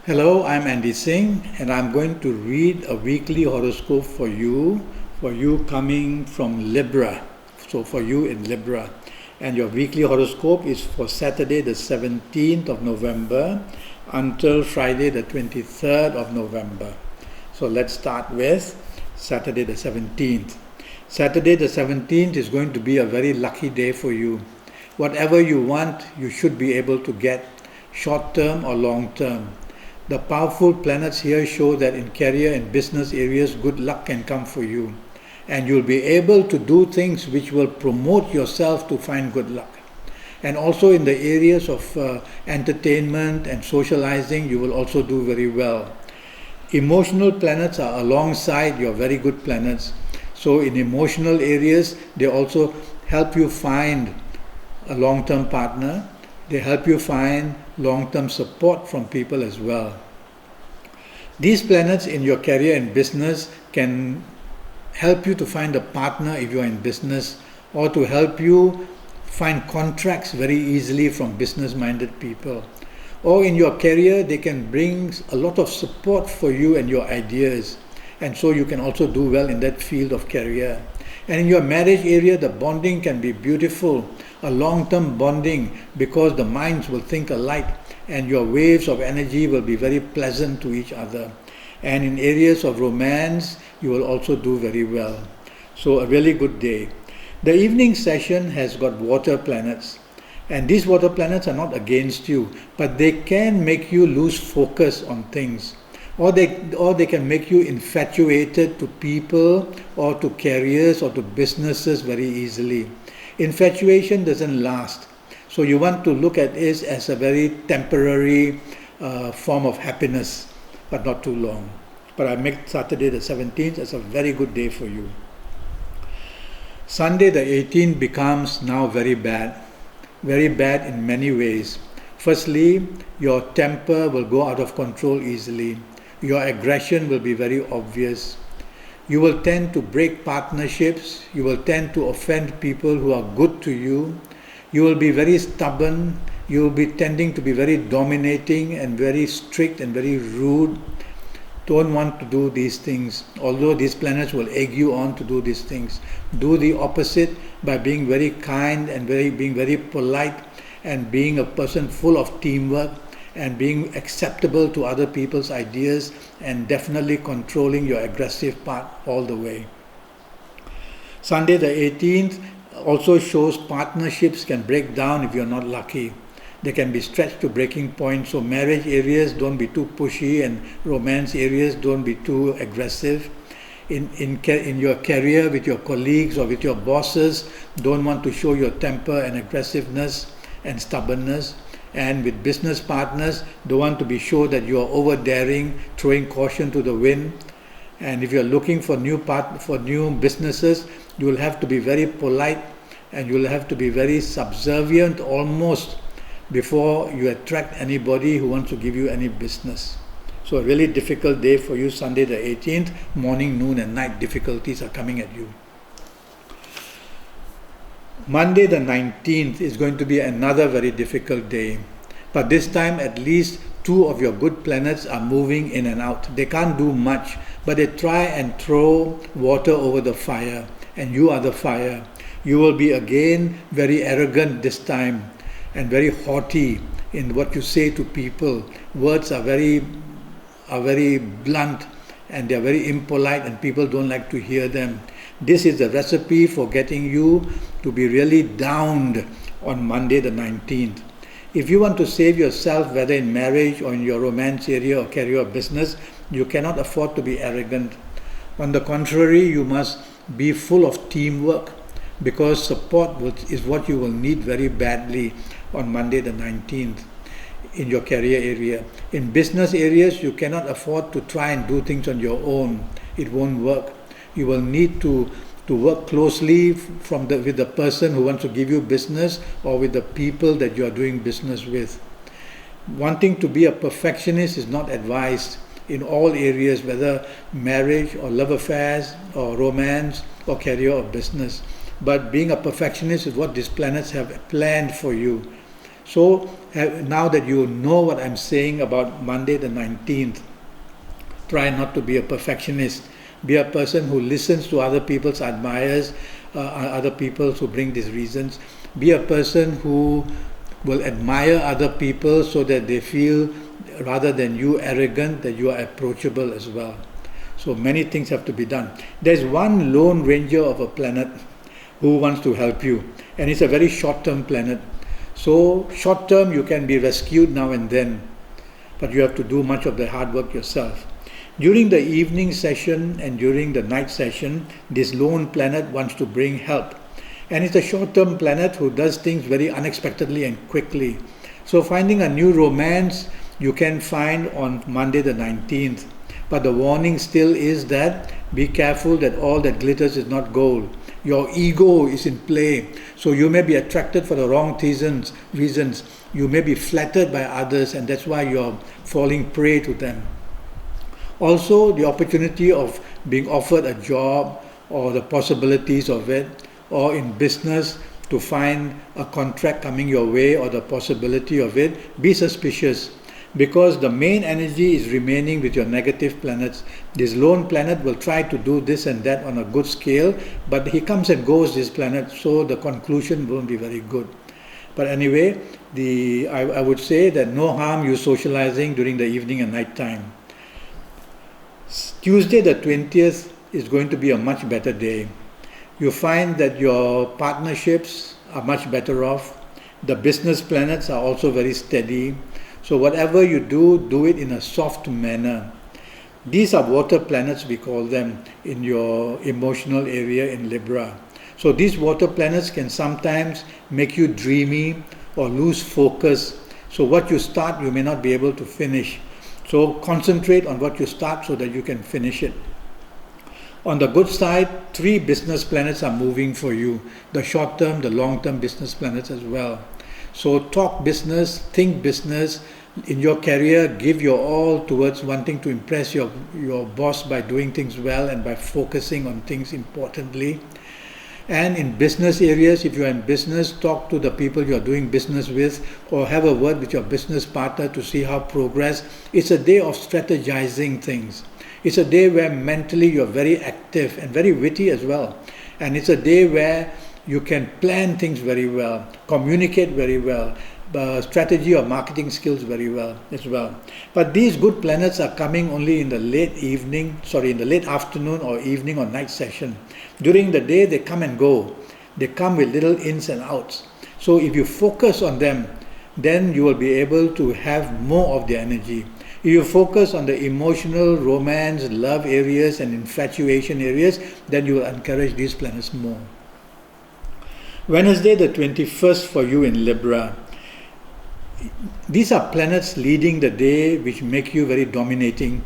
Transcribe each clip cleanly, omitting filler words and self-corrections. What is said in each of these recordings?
Hello, I'm Andi Singh, and I'm going to read a weekly horoscope for you coming from Libra. So for you in Libra. And your weekly horoscope is for Saturday the 17th of November until Friday the 23rd of November. So let's start with Saturday the 17th. Saturday the 17th is going to be a very lucky day for you. Whatever you want, you should be able to get, short term or long term. The powerful planets here show that in career and business areas, good luck can come for you. And you'll be able to do things which will promote yourself to find good luck. And also in the areas of entertainment and socializing, you will also do very well. Emotional planets are alongside your very good planets. So in emotional areas, they also help you find a long-term partner. They help you find long-term support from people as well. These planets in your career and business can help you to find a partner if you are in business, or to help you find contracts very easily from business-minded people. Or in your career, they can bring a lot of support for you and your ideas, and so you can also do well in that field of career. And in your marriage area, the bonding can be beautiful, a long-term bonding, because the minds will think alike and your waves of energy will be very pleasant to each other. And in areas of romance, you will also do very well. So a really good day. The evening session has got water planets. And these water planets are not against you, but they can make you lose focus on things. Or they can make you infatuated to people or to careers or to businesses very easily. Infatuation doesn't last. So you want to look at it as a very temporary form of happiness, but not too long. But I make Saturday the 17th as a very good day for you. Sunday the 18th becomes now very bad in many ways. Firstly, your temper will go out of control easily. Your aggression will be very obvious. You will tend to break partnerships. You will tend to offend people who are good to you. You will be very stubborn. You will be tending to be very dominating and very strict and very rude. Don't want to do these things, although these planets will egg you on to do these things. Do the opposite by being very kind and being very polite and being a person full of teamwork and being acceptable to other people's ideas, and definitely controlling your aggressive part all the way. Sunday the 18th also shows partnerships can break down if you're not lucky. They can be stretched to breaking point. So marriage areas, don't be too pushy, and romance areas, don't be too aggressive. In your career with your colleagues or with your bosses, don't want to show your temper and aggressiveness and stubbornness. And with business partners, don't want to be sure that you are over daring, throwing caution to the wind. And if you are looking for new businesses, you will have to be very polite and you will have to be very subservient almost before you attract anybody who wants to give you any business. So a really difficult day for you, Sunday the 18th. Morning, noon and night difficulties are coming at you. Monday the 19th is going to be another very difficult day. But this time at least two of your good planets are moving in and out. They can't do much, but they try and throw water over the fire, and you are the fire. You will be again very arrogant this time and very haughty in what you say to people. Words are very blunt and they are very impolite, and people don't like to hear them. This is the recipe for getting you to be really downed on Monday the 19th. If you want to save yourself, whether in marriage or in your romance area or career or business, you cannot afford to be arrogant. On the contrary, you must be full of teamwork, because support is what you will need very badly on Monday the 19th in your career area. In business areas, you cannot afford to try and do things on your own. It won't work. You will need to work closely with the person who wants to give you business, or with the people that you are doing business with. Wanting to be a perfectionist is not advised in all areas, whether marriage or love affairs or romance or career or business. But being a perfectionist is what these planets have planned for you. So now that you know what I'm saying about Monday the 19th, try not to be a perfectionist. Be a person who listens to other people's admirers, other people who bring these reasons. Be a person who will admire other people so that they feel, rather than you arrogant, that you are approachable as well. So many things have to be done. There's one lone ranger of a planet who wants to help you, and it's a very short-term planet. So short-term you can be rescued now and then, but you have to do much of the hard work yourself. During the evening session and during the night session, this lone planet wants to bring help. And it's a short-term planet who does things very unexpectedly and quickly. So finding a new romance you can find on Monday the 19th. But the warning still is that be careful that all that glitters is not gold. Your ego is in play. So you may be attracted for the wrong reasons. You may be flattered by others, and that's why you're falling prey to them. Also, the opportunity of being offered a job or the possibilities of it, or in business to find a contract coming your way or the possibility of it, be suspicious, because the main energy is remaining with your negative planets. This lone planet will try to do this and that on a good scale, but he comes and goes, this planet, so the conclusion won't be very good. But anyway, I would say that no harm you socializing during the evening and night time. Tuesday the 20th is going to be a much better day. You find that your partnerships are much better off. The business planets are also very steady. So whatever you do, do it in a soft manner. These are water planets, we call them, in your emotional area in Libra. So these water planets can sometimes make you dreamy or lose focus. So what you start, you may not be able to finish. So concentrate on what you start so that you can finish it. On the good side, 3 business planets are moving for you. The short-term, the long-term business planets as well. So talk business, think business. In your career, give your all towards wanting to impress your boss by doing things well and by focusing on things importantly. And in business areas, if you are in business, talk to the people you are doing business with, or have a word with your business partner to see how progress. It's a day of strategizing things. It's a day where mentally you're very active and very witty as well. And it's a day where you can plan things very well, communicate very well, strategy or marketing skills very well as well. But these good planets are coming only in the late afternoon or evening or night session. During the day they come and go. They come with little ins and outs. So if you focus on them, then you will be able to have more of their energy. If you focus on the emotional, romance, love areas and infatuation areas, then you will encourage these planets more. Wednesday the 21st for you in Libra. These are planets leading the day which make you very dominating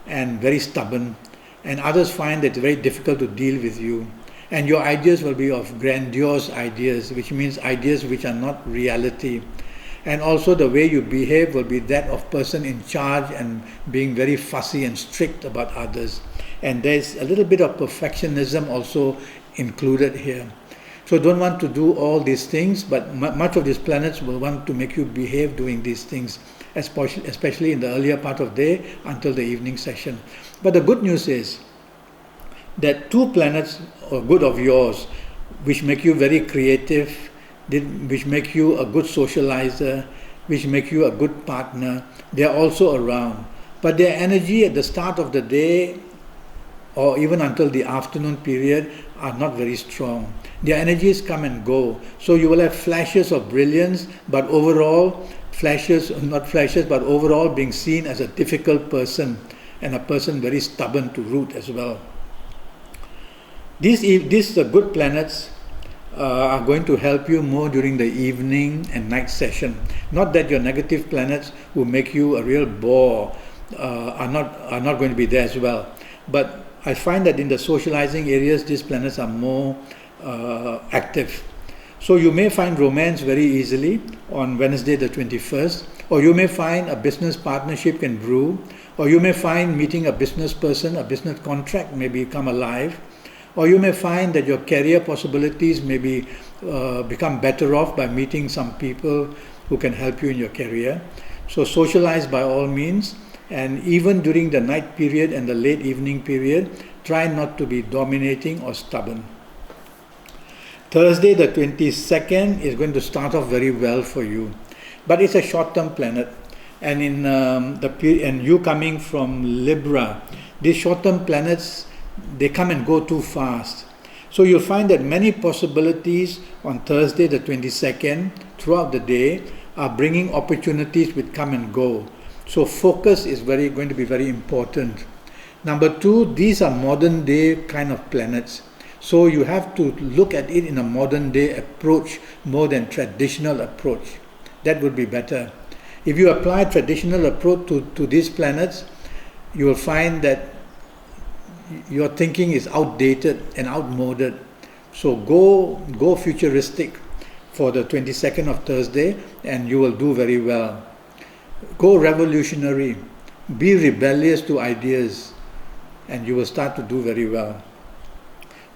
and very stubborn, and others find it very difficult to deal with you. And your ideas will be of grandiose ideas, which means ideas which are not reality. And also the way you behave will be that of person in charge and being very fussy and strict about others. And there's a little bit of perfectionism also included here. So don't want to do all these things, but much of these planets will want to make you behave doing these things, especially in the earlier part of the day until the evening session. But the good news is that 2 planets are good of yours, which make you very creative, which make you a good socializer, which make you a good partner. They are also around. But their energy at the start of the day or even until the afternoon period are not very strong. Their energies come and go. So you will have flashes of brilliance, but overall, overall being seen as a difficult person and a person very stubborn to root as well. These good planets are going to help you more during the evening and night session. Not that your negative planets who make you a real bore are not going to be there as well. But I find that in the socializing areas, these planets are more active. So you may find romance very easily on Wednesday the 21st, or you may find a business partnership can brew, or you may find meeting a business person, a business contract may become alive, or you may find that your career possibilities may become better off by meeting some people who can help you in your career. So socialize by all means, and even during the night period and the late evening period, try not to be dominating or stubborn. Thursday the 22nd is going to start off very well for you, but it's a short-term planet, and in and you coming from Libra, these short-term planets, they come and go too fast. So you'll find that many possibilities on Thursday the 22nd throughout the day are bringing opportunities which come and go. So focus is going to be very important. Number two, these are modern day kind of planets. So you have to look at it in a modern day approach more than traditional approach. That would be better. If you apply traditional approach to these planets, you will find that your thinking is outdated and outmoded. So go futuristic for the 22nd of Thursday, and you will do very well. Go revolutionary. Be rebellious to ideas, and you will start to do very well.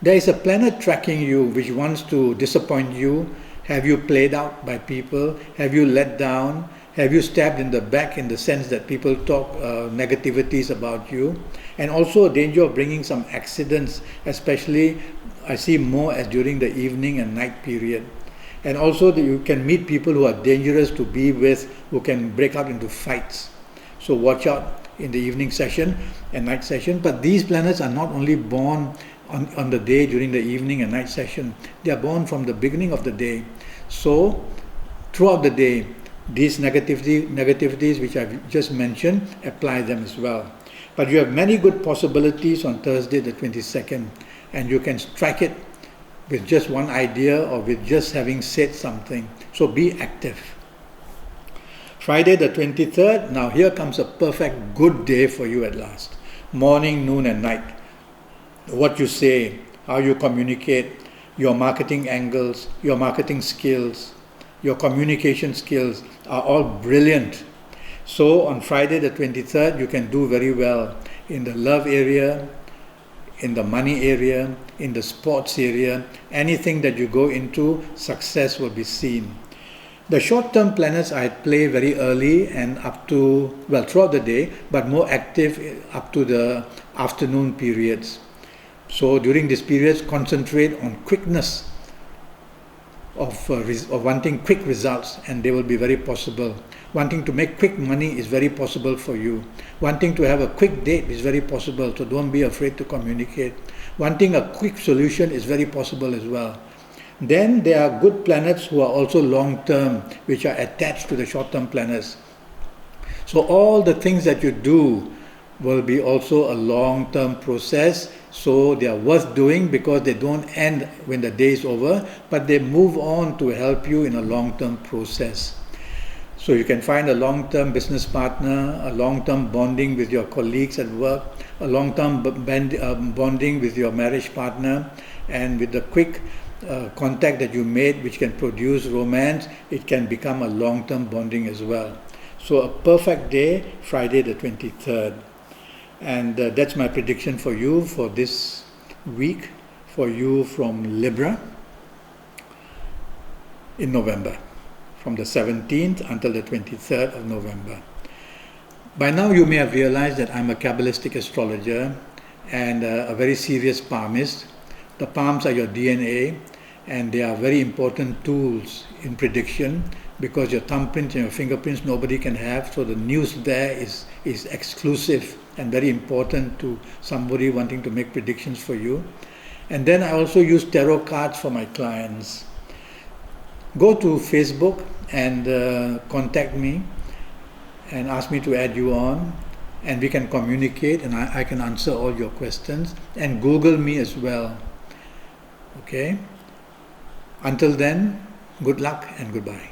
There is a planet tracking you which wants to disappoint you, have you played out by people, have you let down, have you stabbed in the back in the sense that people talk negativities about you, and also a danger of bringing some accidents, especially I see more as during the evening and night period. And also that you can meet people who are dangerous to be with, who can break out into fights. So watch out in the evening session and night session. But these planets are not only born on the day during the evening and night session, they are born from the beginning of the day. So throughout the day, these negativities which I've just mentioned, apply them as well. But you have many good possibilities on Thursday the 22nd, and you can strike it with just one idea or with just having said something. So be active. Friday the 23rd, now here comes a perfect good day for you at last. Morning, noon and night. What you say, how you communicate, your marketing angles, your marketing skills, your communication skills are all brilliant. So on Friday the 23rd, you can do very well in the love area, in the money area, in the sports area. Anything that you go into, success will be seen. The short-term planets I play very early and up to, well, throughout the day, but more active up to the afternoon periods. So during these periods, concentrate on quickness of wanting quick results, and they will be very possible. Wanting to make quick money is very possible for you. Wanting to have a quick date is very possible, so don't be afraid to communicate. Wanting a quick solution is very possible as well. Then there are good planets who are also long-term, which are attached to the short-term planets. So all the things that you do will be also a long-term process. So they are worth doing because they don't end when the day is over, but they move on to help you in a long-term process. So you can find a long-term business partner, a long-term bonding with your colleagues at work, a long-term bonding with your marriage partner, and with the quick contact that you made, which can produce romance, it can become a long-term bonding as well. So a perfect day, Friday the 23rd. And that's my prediction for you for this week, for you from Libra in November, from the 17th until the 23rd of November. By now you may have realized that I'm a Kabbalistic astrologer and a very serious palmist. The palms are your DNA, and they are very important tools in prediction, because your thumbprints and your fingerprints nobody can have, so the news there is exclusive and very important to somebody wanting to make predictions for you. And then I also use tarot cards for my clients. Go to Facebook and contact me and ask me to add you on, and we can communicate, and I can answer all your questions, and Google me as well. Okay? Until then, good luck and goodbye.